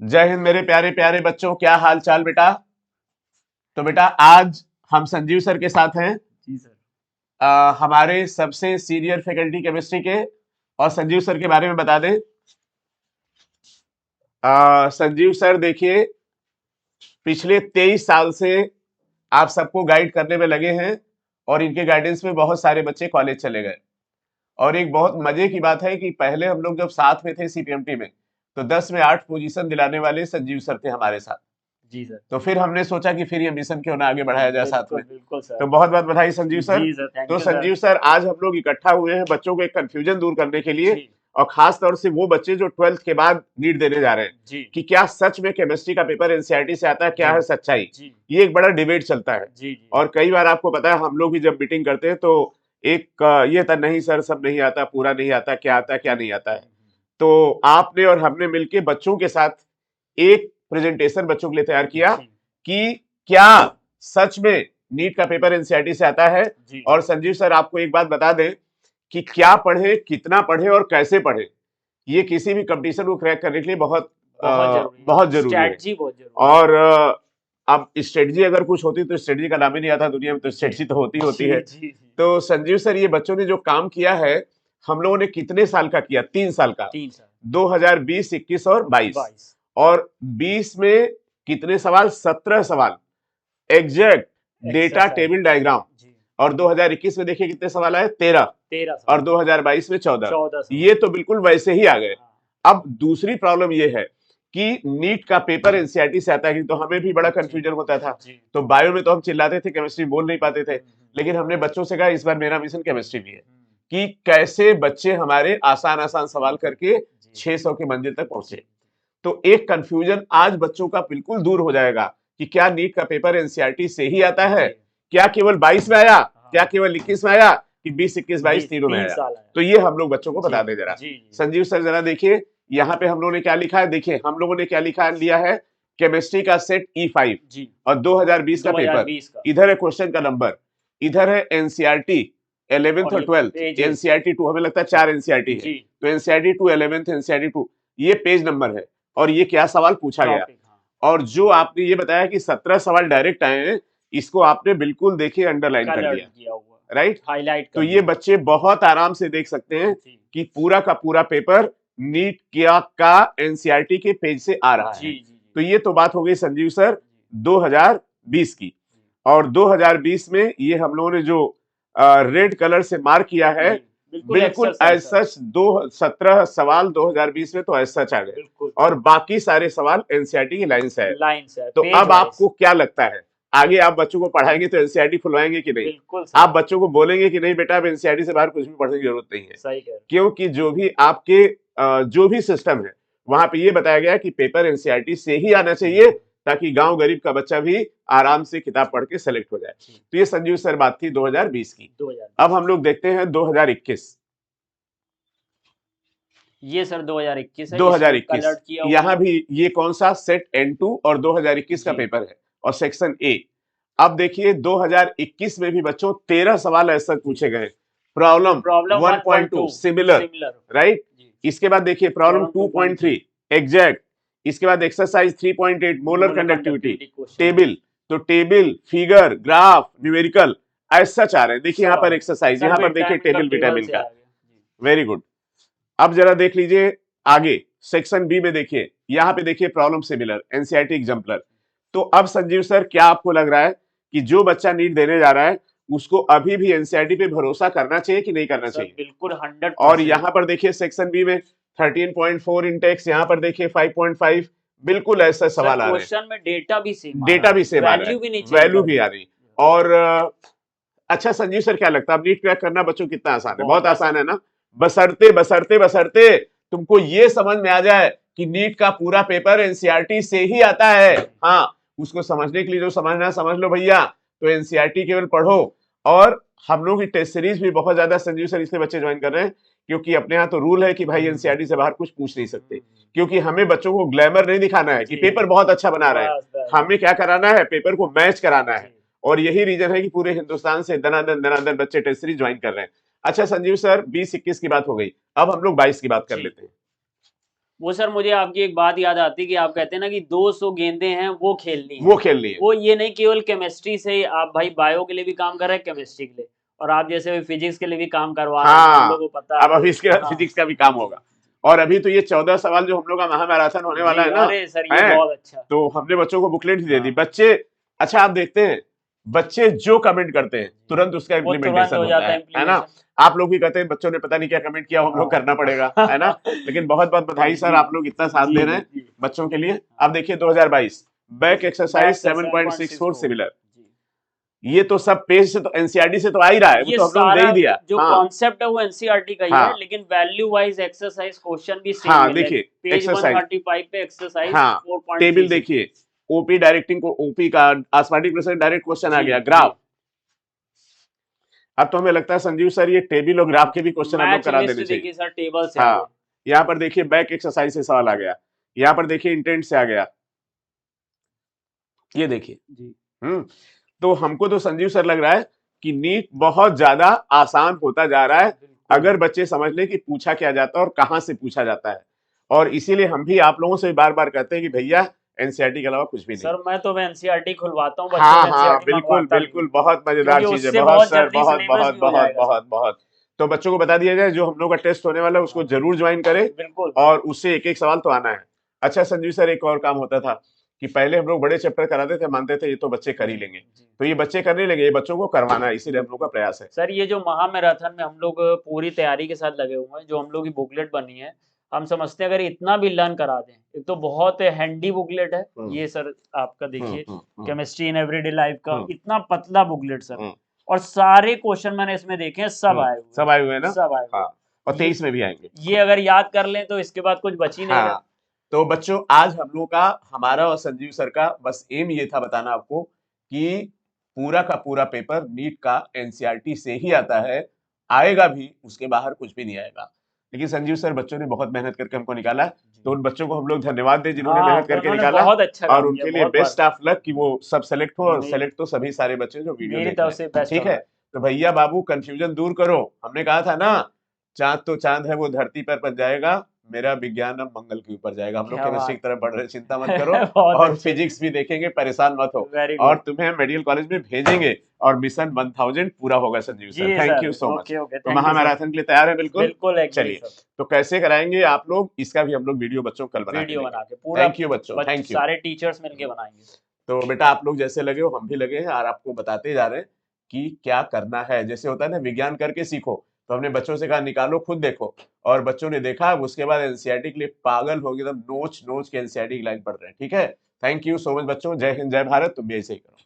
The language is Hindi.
जय हिंद मेरे प्यारे प्यारे बच्चों, क्या हाल चाल बेटा। तो बेटा आज हम संजीव सर के साथ हैं। जी सर। हमारे सबसे सीनियर फैकल्टी केमिस्ट्री के। और संजीव सर के बारे में बता दें। संजीव सर देखिए, पिछले 23 साल से आप सबको गाइड करने में लगे हैं और इनके गाइडेंस में बहुत सारे बच्चे कॉलेज चले गए। और एक बहुत मजे की बात है कि पहले हम लोग जब साथ में थे सीपीएमटी में, तो 10 में 8 पोजीशन दिलाने वाले संजीव सर थे हमारे साथ। जी सर। तो फिर हमने सोचा कि फिर ये मिशन क्यों ना आगे बढ़ाया जाए साथ में। बिल्कुल सर। तो बहुत बहुत बधाई संजीव सर। जी सर, थैंक तो यू सर। संजीव सर, आज हम लोग इकट्ठा हुए हैं बच्चों को एक कंफ्यूजन दूर करने के लिए, जी और खास तौर से वो बच्चे जो 12th के बाद नीट देने जा रहे हैं जी कि क्या सच में केमिस्ट्री का पेपर एनसीईआरटी से आता है, क्या जी है सच्चाई। जी ये एक बड़ा डिबेट चलता है। जी जी और कई बार आपको पता है, हम लोग भी जब मीटिंग करते हैं तो एक ये था, नहीं सर सब नहीं आता, पूरा नहीं आता, क्या आता है क्या नहीं आता है। तो आपने और हमने मिलके बच्चों के साथ एक प्रेजेंटेशन बच्चों के लिए तैयार किया जी कि क्या सच में नीट का पेपर एनसीईआरटी से आता है। जी और संजीव सर, आपको एक बात बता दें कि क्या पढ़े, कितना पढ़े और कैसे पढ़े, ये किसी भी कंपटीशन को क्रैक करने के लिए बहुत जरूरी है। बहुत जरूरी है। स्ट्रैटेजी बहुत जरूरी है। और अब स्ट्रेटजी अगर कुछ होती तो स्ट्रेटजी का नाम ही नहीं आता दुनिया में, तो स्ट्रेटजी तो होती जी है। जी जी। तो संजीव सर, ये बच्चों ने जो काम किया है, हम लोगों ने कितने साल का किया? 3 साल का। 3 साल। 2020, 21 और 22। 22। और 20 में कितने सवाल? 17 सवाल exact data exercise. Table diagram. जी। और 2021 में देखिए कितने सवाल आए? 13। 13 साल। और 2022 में 14। 14 साल। ये तो बिल्कुल वैसे ही आ गए। हाँ। अब दूसरी प्रॉब्लम ये है कि नीट का पेपर एनसीईआरटी से आता है, तो हमें भी बड़ा कंफ्यूजन होता था। जी। तो बायो में तो हम चिल्लाते थे, केमिस्ट्री बोल नहीं पाते थे। हम्म। लेकिन हमने बच्चों से कहा इस बार मेरा मिशन केमिस्ट्री भी है हम्म। कि कैसे बच्चे हमारे आसान आसान सवाल करके जी 600 की मंजिल तक पहुंचे। तो एक कंफ्यूजन आज बच्चों का बिल्कुल दूर हो जाएगा कि क्या नीट का पेपर एनसीईआरटी से ही आता है, जी। क्या केवल 22 में आया, हाँ। क्या केवल 21 में आया, कि 20, 21, 22 तीनों में 3 आया। साल है। तो ये हम लोग बच्चों को जी बता दें जरा। जी जी संजीव सर जरा देखिए, यहाँ पे हम लोगों ने क्या लिखा है। देखिए हम लोगों ने क्या लिखा लिया है, केमिस्ट्री का सेट E5 जी। और 2020 का पेपर। 2020 का। इधर है क्वेश्चन का नंबर, इधर है एनसीईआरटी 11th और और ये 12th, पेजेस। एनसीईआरटी 2, हमें लगता है 4 एनसीईआरटी है। जी। तो एनसीईआरटी 2 11th, एनसीईआरटी 2, ये पेज नंबर है और ये क्या सवाल पूछा गया। टॉपिक। हाँ। और जो आपने ये बताया कि 17 सवाल डायरेक्ट आए हैं, इसको आपने बिल्कुल देखिए अंडरलाइन कर कलर्ड दिया, किया हुआ। राइट। हाईलाइट तो कर ये दिया। बच्चे बहुत आराम से देख सकते हैं जी कि पूरा का पूरा पेपर नीट का एनसीईआरटी के पेज से आ रहा जी है। जी जी तो ये तो बात हो गई संजीव सर जी 2020 की। जी और 2020 में ये हम लोगों ने जो रेड कलर से मार्क किया है, जी। बिल्कुल बिल्कुल एक्सरसाइज एज सर। सच 17 सवाल 2020 में तो एज सच आ गए। बिल्कुल और बाकी सारे सवाल एनसीईआरटी की लाइन से है। लाइन से है, तो पेज अब वाइज। आपको क्या लगता है, आगे आप बच्चों को पढ़ाएंगे तो एनसीईआरटी खुलवाएंगे कि नहीं? बिल्कुल आप सर। बच्चों को बोलेंगे कि नहीं बेटा अब एनसीईआरटी से बाहर कुछ भी पढ़ने की जरूरत नहीं है? सही कह रहे क्योंकि जो भी आपके जो भी सिस्टम है, वहां पे ये बताया गया कि पेपर एनसीईआरटी से ही आना चाहिए, ताकि गांव गरीब का बच्चा भी आराम से किताब पढ़ के सेलेक्ट हो जाए। जी। तो ये संजीव सर बात थी 2020 की। 2020। अब हम लोग देखते हैं 2021। ये सर 2021 है, इसमें 2021 कलर्ड किया हुआ यहां है। भी ये कौन सा सेट N2 और 2021 का जी पेपर है और सेक्शन ए। अब देखिए 2021 में भी बच्चों 13 सवाल ऐसे जी। पूछे गए। Problem problem 1.2 1.2 similar, similar. Right. जी। इसके बाद देखिए प्रॉब्लम प्रॉब्लम 2.3 2.3 एग्जैक्ट। इसके बाद exercise 3.8 molar molar conductivity conductivity question. Table. तो टेबल, फिगर, ग्राफ, न्यूमेरिकल ऐसा चाह रहे हैं। देखिए यहाँ पर एक्सरसाइज, सर यहाँ पर देखिए विटामिन का टेबल टेबल विटामिन से का। आ गया। जी वेरी गुड। अब जरा देख लीजिए आगे सेक्शन बी में, देखिए यहां पे देखिए प्रॉब्लम सिमिलर, एनसीईआरटी एग्जाम्पलर। तो अब संजीव सर क्या आपको लग रहा है कि जो बच्चा नीट देने जा रहा है उसको अभी भी एनसीईआरटी पे भरोसा करना चाहिए कि नहीं करना सर चाहिए? बिल्कुल और 100%। यहां पर देखिए सेक्शन बी में 13.4 इंटेक्स, यहां पर देखिए 5.5, बिल्कुल ऐसा सर सवाल आ रहे हैं। क्वेश्चन में डेटा भी सेम आ रहा डेटा है, भी सेम आ रहा है, वैल्यू भी नहीं चेंज वैल्यू कर भी दी। आ रही। और अच्छा संजीव सर, क्या लगता है अब नीट क्रैक करना बच्चों कितना आसान है? बहुत बहुत आसान आसान। है ना। बशर्ते बशर्ते बशर्ते तुमको ये समझ में आ जाए कि नीट का पूरा पेपर एनसीईआरटी से ही आता है। हाँ, उसको समझने के लिए जो समझना समझ लो भैया। तो एनसीईआरटी केवल पढ़ो। और हम लोग की टेस्ट सीरीज भी बहुत ज्यादा संजीव सर इसलिए बच्चे ज्वाइन कर रहे हैं क्योंकि अपने यहाँ तो रूल है कि भाई एनसीईआरटी से बाहर कुछ पूछ नहीं सकते। क्योंकि हमें बच्चों को ग्लैमर नहीं दिखाना है कि जी पेपर बहुत अच्छा बना रहे हैं। बस बस। हमें क्या कराना है, पेपर को मैच कराना है। जी और यही रीजन है कि पूरे हिंदुस्तान से दनादन दनादन बच्चे टेस्ट सीरीज ज्वाइन कर रहे हैं। अच्छा संजीव सर, 20-21 की बात हो गई, अब हम लोग 22 की बात कर जी लेते हैं। वो सर मुझे आपकी एक बात याद आती है कि आप कहते हैं ना कि 200 गेंदें हैं वो खेलनी है। वो खेल लिए। वो ये नहीं केवल केमिस्ट्री से ही, आप भाई बायो के लिए भी काम कर रहे हैं, केमिस्ट्री के लिए, और आप जैसे फिजिक्स के लिए भी काम करवा रहे हैं, हम हाँ, लोगों को पता अब है। अभी इसके बाद हाँ। फिजिक्स का भी काम होगा। और अभी तो ये 14 सवाल जो हम लोग का महामैराथन होने वाला जी, है ना, अरे सर ये है, बहुत अच्छा। तो हमने बच्चों को बुकलेट ही दे दी। हाँ। बच्चे, अच्छा आप देखते हैं, बच्चे जो कमेंट करते हैं तुरंत उसका वो तुरंत इम्प्लीमेंटेशन हो होता जाता है है ना। इम्प्लीमेशन। आप लोग भी कहते हैं बच्चों ने पता नहीं क्या कमेंट किया, हम लोग करना पड़ेगा, है ना। लेकिन बहुत बहुत बधाई सर, जी, आप लोग इतना साथ जी, दे रहे हैं जी। बच्चों के लिए। आप देखिए 2022 बैक एक्सरसाइज 7.64 सिमिलर, जी। ये तो सब पेज से तो एनसीईआरटी से तो आ ही रहा है, वो ये तो हम लोग दे सारा ही दिया। जो हाँ कॉन्सेप्ट है वो एनसीईआरटी का ही है, हाँ लेकिन वैल्यू वाइज एक्सरसाइज क्वेश्चन भी सेम हाँ, मिले। देखिए पेज एक्सरसाइज, 135 पे एक्सरसाइज हाँ 4.36। टेबल देखिए, ओपी डायरेक्टिंग को, ओपी का ऑस्मोटिक प्रेशर डायरेक्ट क्वेश्चन आ जी, गया। जी। ग्राफ, अब तो हमें लगता है संजीव सर ये टेबल और ग्राफ के भी क्वेश्चन हम लोग मैच करा लिस्ट देने चाहिए। देखिए सर, टेबल से आ हाँ, गए। यहाँ पर देखिए बैक एक्सरसाइज से सवाल आ गया, यहाँ पर देखिए इंटेंट से आ गया, ये देखिए। जी। तो हमको तो संजीव सर लग रहा है कि नीट बहुत ज्यादा आसान होता जा रहा है, अगर बच्चे समझ ले कि पूछा क्या जाता है और कहां से पूछा जाता है। और इसीलिए हम भी आप लोगों से बार बार कहते हैं कि भैया एनसीईआरटी के अलावा कुछ भी नहीं। सर मैं तो एनसीईआरटी खुलवाता हूँ, हाँ बच्चों को हाँ, एनसीईआरटी बिल्कुल मंगवाता भी बिल्कुल, हूँ, बहुत मजेदार क्योंकि चीज है, उससे बहुत बहुत सर, जल्दी बहुत सिलेबस बहुत भी हो बहुत जाएगा बहुत सर। बहुत। तो बच्चों को बता दिया जाए जो हम लोग का टेस्ट होने वाला है उसको जरूर ज्वाइन करें, बिल्कुल। और उससे एक एक सवाल तो आना है। अच्छा संजीव सर, एक और काम होता था कि पहले हम लोग बड़े चैप्टर कराते थे, मानते थे ये तो बच्चे कर ही लेंगे, तो ये बच्चे करने लगे, ये बच्चों को करवाना है, इसीलिए हम लोग का प्रयास है। सर ये जो महामैराथन में हम लोग पूरी तैयारी के साथ लगे हुए हैं, जो हम लोग की बुकलेट बनी है, हम समझते हैं अगर इतना भी लर्न करा दें, एक तो बहुत हैंडी बुकलेट है ये सर, आपका देखिए केमिस्ट्री इन एवरीडे लाइफ का, इतना पतला बुकलेट सर, और सारे क्वेश्चन मैंने इसमें देखे हैं, सब आए हुए, सब आए हुए हैं ना, सब आए हुए। हाँ, और 23 में भी आएंगे। ये अगर याद कर लें तो इसके बाद कुछ बच ही नहीं रहा। हाँ, तो बच्चों आज हम लोग का, हमारा और संजीव सर का बस एम ये था बताना आपको कि पूरा का पूरा पेपर नीट का एनसीईआरटी से ही आता है, आएगा भी, उसके बाहर कुछ भी नहीं आएगा। लेकिन संजीव सर बच्चों ने बहुत मेहनत करके हमको निकाला, तो उन बच्चों को हम लोग धन्यवाद दें जिन्होंने हाँ, मेहनत करके उन्होंने निकाला, बहुत अच्छा और काम उनके किया, लिए बहुत बेस्ट ऑफ लक कि वो सब सेलेक्ट हो, और मेरी- सेलेक्ट तो सभी सारे बच्चे जो वीडियो मेरी देख तरफ रहे से हैं, बेस्ट ठीक है। तो भैया बाबू कंफ्यूजन दूर करो, हमने कहा था ना चांद तो चांद है वो धरती पर बन जाएगा, मेरा विज्ञान अब मंगल के ऊपर जाएगा। हम लोग क्या केमिस्ट्री की बात तरफ बढ़ रहे, चिंता मत करो, बहुत और अच्छे। फिजिक्स भी देखेंगे, परेशान मत हो, वेरी और गुड तुम्हें मेडिकल कॉलेज में भेजेंगे, और मिशन 1000 पूरा होगा संजीव सर। जी thank sir, you so much. Okay okay, तो थैंक यू सर। महामैराथन के लिए तैयार है बिल्कुल? बिल्कुल एग्री चलिए, सर, तो कैसे कराएंगे आप लोग, इसका भी हम लोग वीडियो बच्चों को कल बना के वीडियो देंगे। बना के पूरा थैंक यू बच्चों, थैंक यू। सारे टीचर्स मिलके बनाएंगे। तो बेटा आप लोग जैसे लगे हो हम भी लगे हैं, और आपको बताते जा रहे हैं कि क्या करना है। जैसे होता है ना विज्ञान करके सीखो, तो हमने बच्चों से कहा निकालो खुद देखो, और बच्चों ने देखा, उसके बाद एनसीईआरटी के लिए पागल हो गए, एकदम नोच नोच के एनसीईआरटी की लाइन पढ़ रहे हैं, ठीक है। थैंक यू सो मच बच्चों, जय हिंद जय भारत, तुम भी ऐसे ही करो।